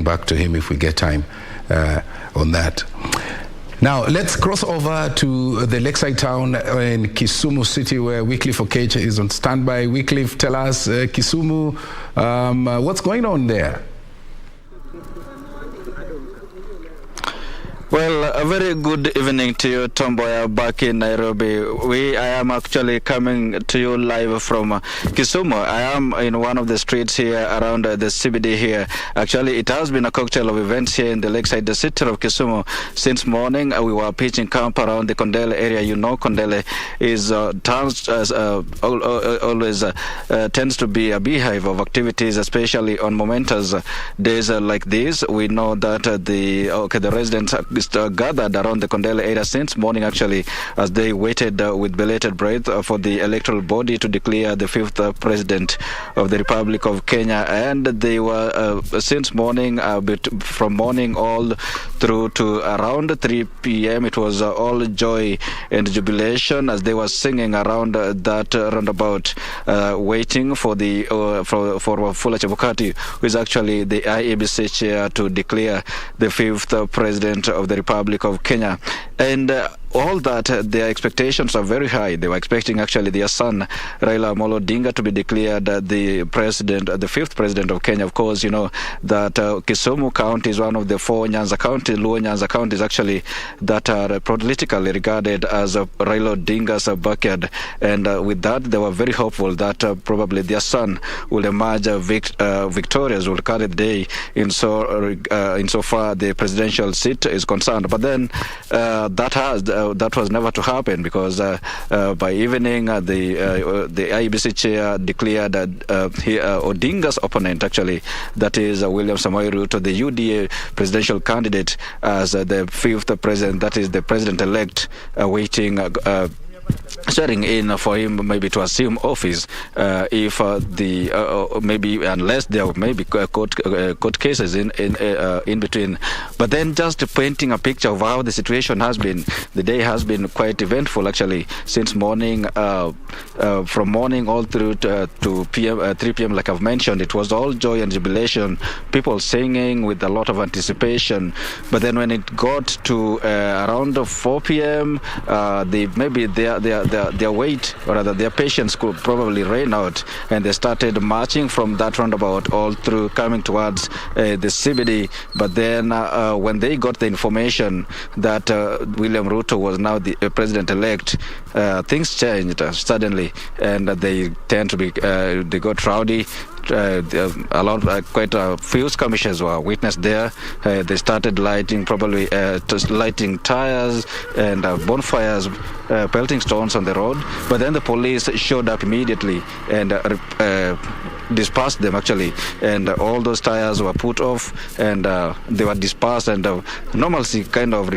back to him if we get time on that. Now, let's cross over to the lakeside town in Kisumu City, where Wycliffe Okech is on standby. Wycliffe, tell us, Kisumu, what's going on there? Well, a very good evening to you, Tomboya, back in Nairobi. I am actually coming to you live from Kisumu. I am in one of the streets here around the CBD here. Actually, it has been a cocktail of events here in the lakeside, the city of Kisumu. Since morning, we were pitching camp around the Kondele area. You know, Kondele is always tends to be a beehive of activities, especially on momentous days like this. We know that the residents gathered around the Kondele area since morning, actually, as they waited with bated breath for the electoral body to declare the fifth president of the Republic of Kenya. And they were, since morning, from morning all through to around 3 p.m., it was all joy and jubilation as they were singing around that roundabout, waiting for the for Wafula Chebukati, who is actually the IEBC chair, to declare the fifth president of the Republic of Kenya. And all that, their expectations are very high. They were expecting actually their son Raila Amolo Odinga to be declared the fifth president of Kenya. Of course, you know that Kisumu County is one of the four Nyanza counties, Luo Nyanza counties actually, that are politically regarded as Raila Odinga's backyard. And with that, they were very hopeful that probably their son will emerge victorious, will carry the day insofar the presidential seat is concerned. But then that was never to happen, because by evening the IEBC chair declared Odinga's opponent, actually, that is William Samoei Ruto, the UDA presidential candidate, as the fifth president, that is the president-elect, waiting swearing in for him maybe to assume office if maybe unless there may be court cases in between. But then just painting a picture of how the situation has been, the day has been quite eventful actually since morning, from morning all through to 3 p.m. like I've mentioned. It was all joy and jubilation, people singing with a lot of anticipation. But then when it got to around 4 p.m., their weight, or rather their patience, could probably ran out, and they started marching from that roundabout all through, coming towards the CBD. But then when they got the information that William Ruto was now the president-elect, things changed suddenly, and they tend to be, they got rowdy. Quite a few skirmishes were witnessed there. They started lighting tires and bonfires, pelting stones on the road. But then the police showed up immediately and dispersed them actually, and all those tires were put off and they were dispersed, and normalcy kind of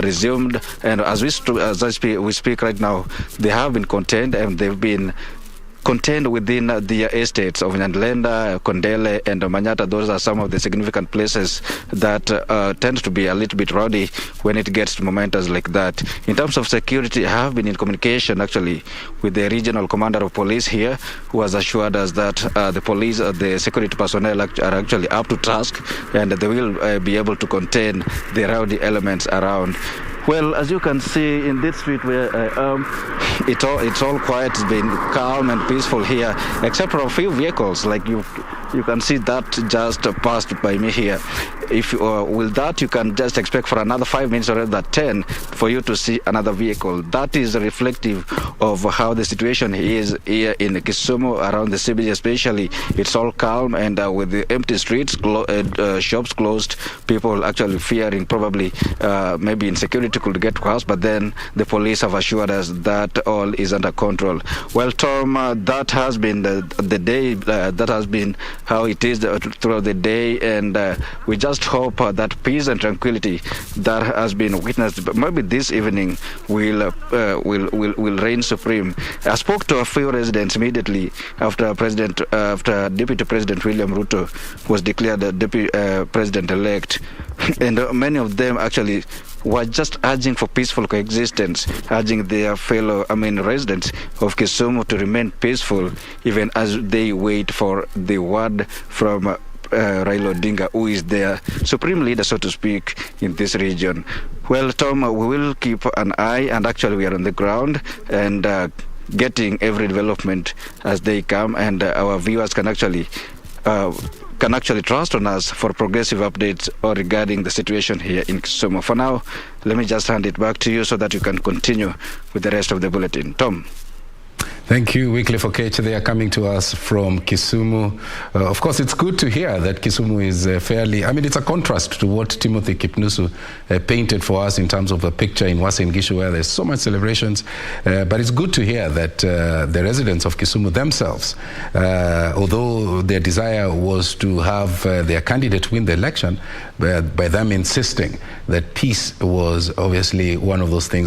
resumed. And as we speak right now, they have been contained, and they've been contained within the estates of Nyandlenda, Kondele, and Manyata. Those are some of the significant places that tend to be a little bit rowdy when it gets to momentous like that. In terms of security, I have been in communication actually with the regional commander of police here, who has assured us that the police, the security personnel are actually up to task, and they will be able to contain the rowdy elements around. Well, as you can see in this street where I am, it's all quiet. It's been calm and peaceful here, except for a few vehicles. Like you can see that just passed by me here. If with that, you can just expect for another 5 minutes or rather 10 for you to see another vehicle. That is reflective of how the situation is here in Kisumu, around the CBD especially. It's all calm, and with the empty streets, shops closed, people actually fearing probably maybe insecurity could get worse. But then the police have assured us that all is under control. Well, Tom, that has been the day. That has been how it is throughout the day, and we just hope that peace and tranquility that has been witnessed maybe this evening will reign supreme. I spoke to a few residents immediately after Deputy President William Ruto was declared the Deputy President-elect, and many of them actually were just urging for peaceful coexistence, urging their fellow residents of Kisumu to remain peaceful even as they wait for the word from Raila Odinga, who is their supreme leader, so to speak, in this region. Well, Tom, we will keep an eye, and actually we are on the ground and getting every development as they come, and our viewers can actually trust on us for progressive updates regarding the situation here in Kisumu. For now, let me just hand it back to you so that you can continue with the rest of the bulletin. Tom. Thank you, Wycliffe Okech. They are coming to us from Kisumu. Of course, it's good to hear that Kisumu is fairly, I mean, it's a contrast to what Timothy Kipnusu painted for us in terms of a picture in Uasin Gishu, where there's so much celebrations. But it's good to hear that the residents of Kisumu themselves, although their desire was to have their candidate win the election, by them insisting that peace was obviously one of those things